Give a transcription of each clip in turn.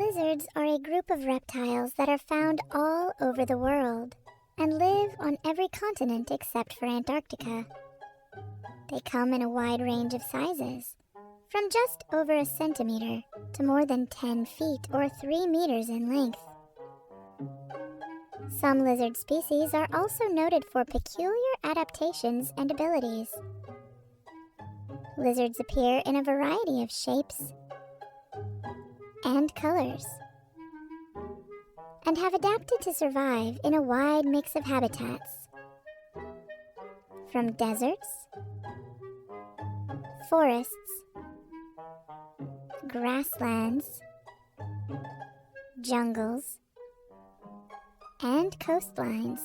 Lizards are a group of reptiles that are found all over the world and live on every continent except for Antarctica. They come in a wide range of sizes, from just over a centimeter to more than 10 feet or 3 meters in length. Some lizard species are also noted for peculiar adaptations and abilities. Lizards appear in a variety of shapes and colors, and have adapted to survive in a wide mix of habitats, from deserts, forests, grasslands, jungles, and coastlines.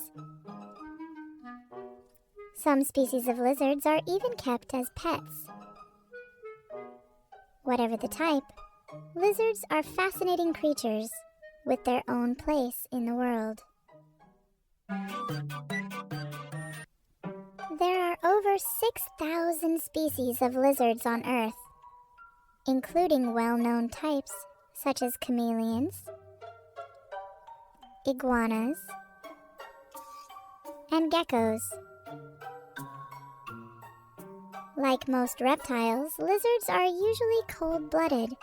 Some species of lizards are even kept as pets. Whatever the type, lizards are fascinating creatures with their own place in the world. There are over 6,000 species of lizards on Earth, including well-known types such as chameleons, iguanas, and geckos. Like most reptiles, lizards are usually cold-blooded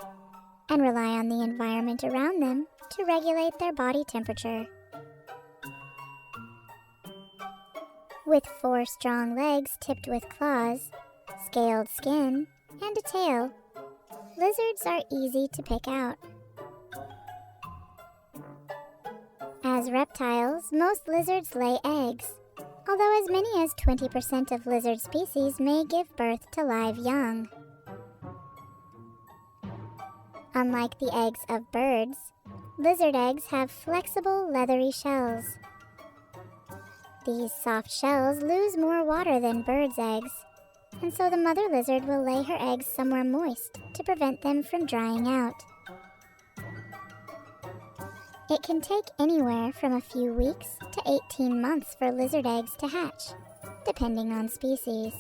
and rely on the environment around them to regulate their body temperature. With 4 strong legs tipped with claws, scaled skin, and a tail, lizards are easy to pick out. As reptiles, most lizards lay eggs, although as many as 20% of lizard species may give birth to live young. Unlike the eggs of birds, lizard eggs have flexible, leathery shells. These soft shells lose more water than birds' eggs, and so the mother lizard will lay her eggs somewhere moist to prevent them from drying out. It can take anywhere from a few weeks to 18 months for lizard eggs to hatch, depending on species.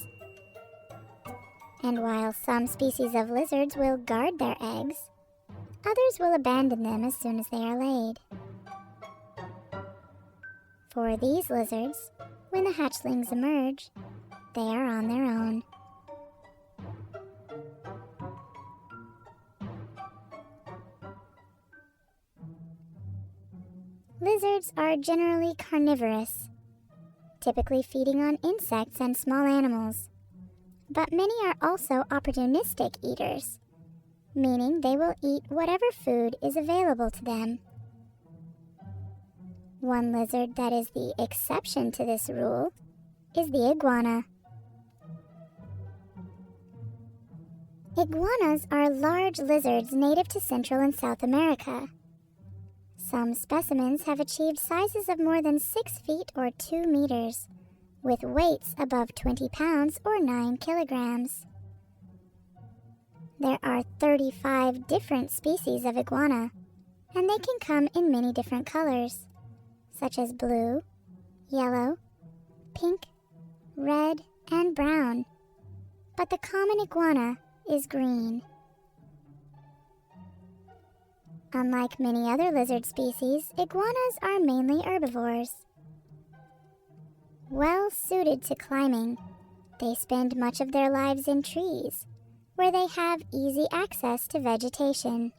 And while some species of lizards will guard their eggs, others will abandon them as soon as they are laid. For these lizards, when the hatchlings emerge, they are on their own. Lizards are generally carnivorous, typically feeding on insects and small animals. But many are also opportunistic eaters, meaning they will eat whatever food is available to them. One lizard that is the exception to this rule is the iguana. Iguanas are large lizards native to Central and South America. Some specimens have achieved sizes of more than 6 feet or 2 meters, with weights above 20 pounds or 9 kilograms. There are 35 different species of iguana, and they can come in many different colors, such as blue, yellow, pink, red, and brown. But the common iguana is green. Unlike many other lizard species, iguanas are mainly herbivores. Well suited to climbing, they spend much of their lives in trees, where they have easy access to vegetation.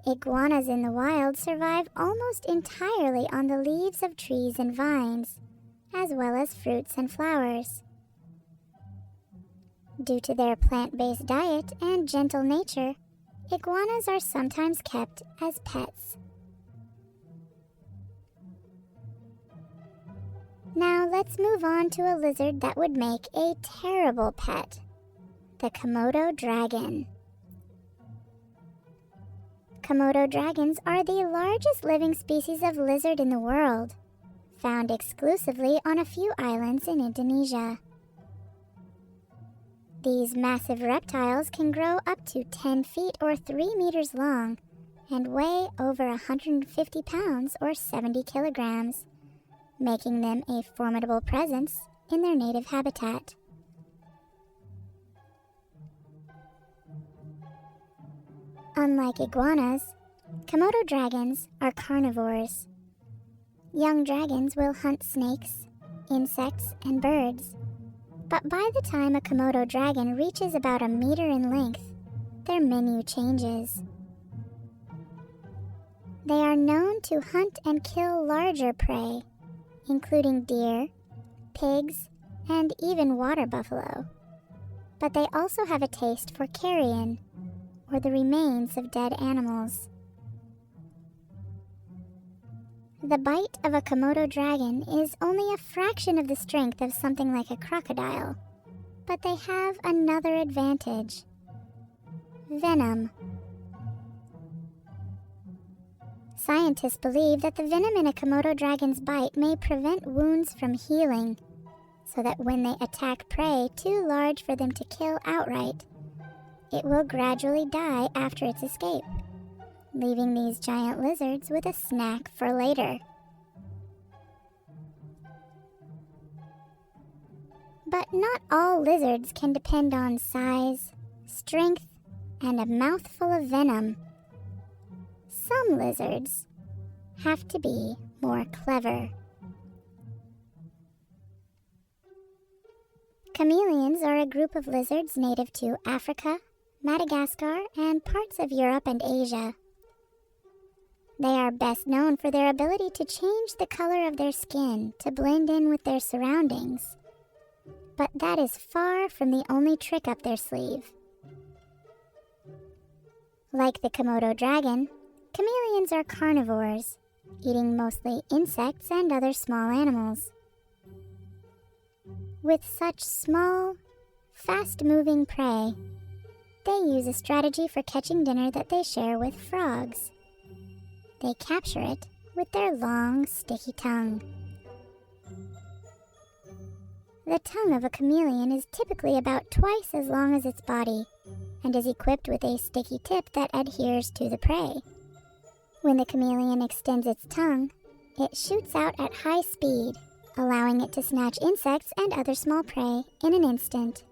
Iguanas in the wild survive almost entirely on the leaves of trees and vines, as well as fruits and flowers. Due to their plant-based diet and gentle nature, iguanas are sometimes kept as pets. Now let's move on to a lizard that would make a terrible pet, the Komodo dragon. Komodo dragons are the largest living species of lizard in the world, found exclusively on a few islands in Indonesia. These massive reptiles can grow up to 10 feet or 3 meters long and weigh over 150 pounds or 70 kilograms, making them a formidable presence in their native habitat. Unlike iguanas, Komodo dragons are carnivores. Young dragons will hunt snakes, insects, and birds. But by the time a Komodo dragon reaches about 1 meter in length, their menu changes. They are known to hunt and kill larger prey, including deer, pigs, and even water buffalo. But they also have a taste for carrion, or the remains of dead animals. The bite of a Komodo dragon is only a fraction of the strength of something like a crocodile, but they have another advantage: venom. Scientists believe that the venom in a Komodo dragon's bite may prevent wounds from healing, so that when they attack prey too large for them to kill outright, it will gradually die after its escape, leaving these giant lizards with a snack for later. But not all lizards can depend on size, strength, and a mouthful of venom. Some lizards have to be more clever. Chameleons are a group of lizards native to Africa, Madagascar, and parts of Europe and Asia. They are best known for their ability to change the color of their skin to blend in with their surroundings. But that is far from the only trick up their sleeve. Like the Komodo dragon, chameleons are carnivores, eating mostly insects and other small animals. With such small, fast-moving prey, they use a strategy for catching dinner that they share with frogs. They capture it with their long, sticky tongue. The tongue of a chameleon is typically about twice as long as its body, and is equipped with a sticky tip that adheres to the prey. When the chameleon extends its tongue, it shoots out at high speed, allowing it to snatch insects and other small prey in an instant.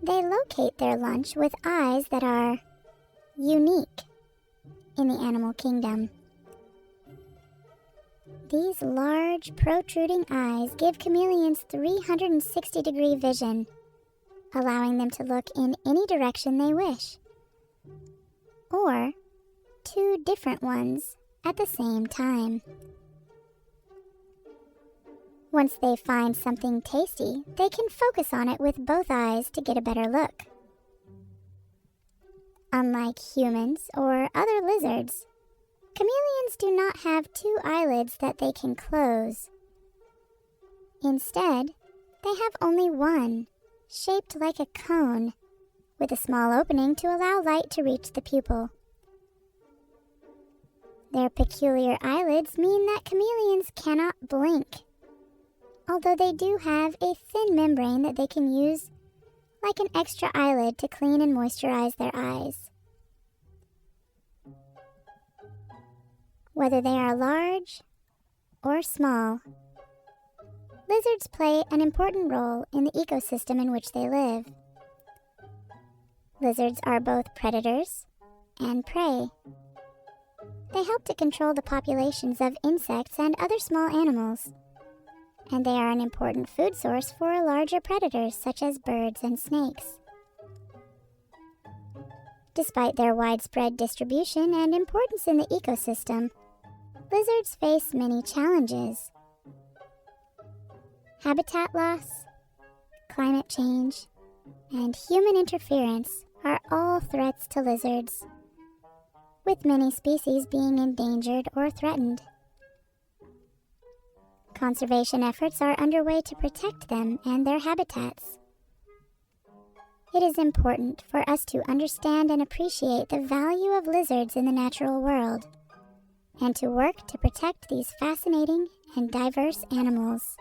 They locate their lunch with eyes that are unique in the animal kingdom. These large, protruding eyes give chameleons 360-degree vision, allowing them to look in any direction they wish, or 2 different ones at the same time. Once they find something tasty, they can focus on it with both eyes to get a better look. Unlike humans or other lizards, chameleons do not have 2 eyelids that they can close. Instead, they have only one, shaped like a cone, with a small opening to allow light to reach the pupil. Their peculiar eyelids mean that chameleons cannot blink, although they do have a thin membrane that they can use like an extra eyelid to clean and moisturize their eyes. Whether they are large or small, lizards play an important role in the ecosystem in which they live. Lizards are both predators and prey. They help to control the populations of insects and other small animals, and they are an important food source for larger predators such as birds and snakes. Despite their widespread distribution and importance in the ecosystem, lizards face many challenges. Habitat loss, climate change, and human interference are all threats to lizards, with many species being endangered or threatened. Conservation efforts are underway to protect them and their habitats. It is important for us to understand and appreciate the value of lizards in the natural world, and to work to protect these fascinating and diverse animals.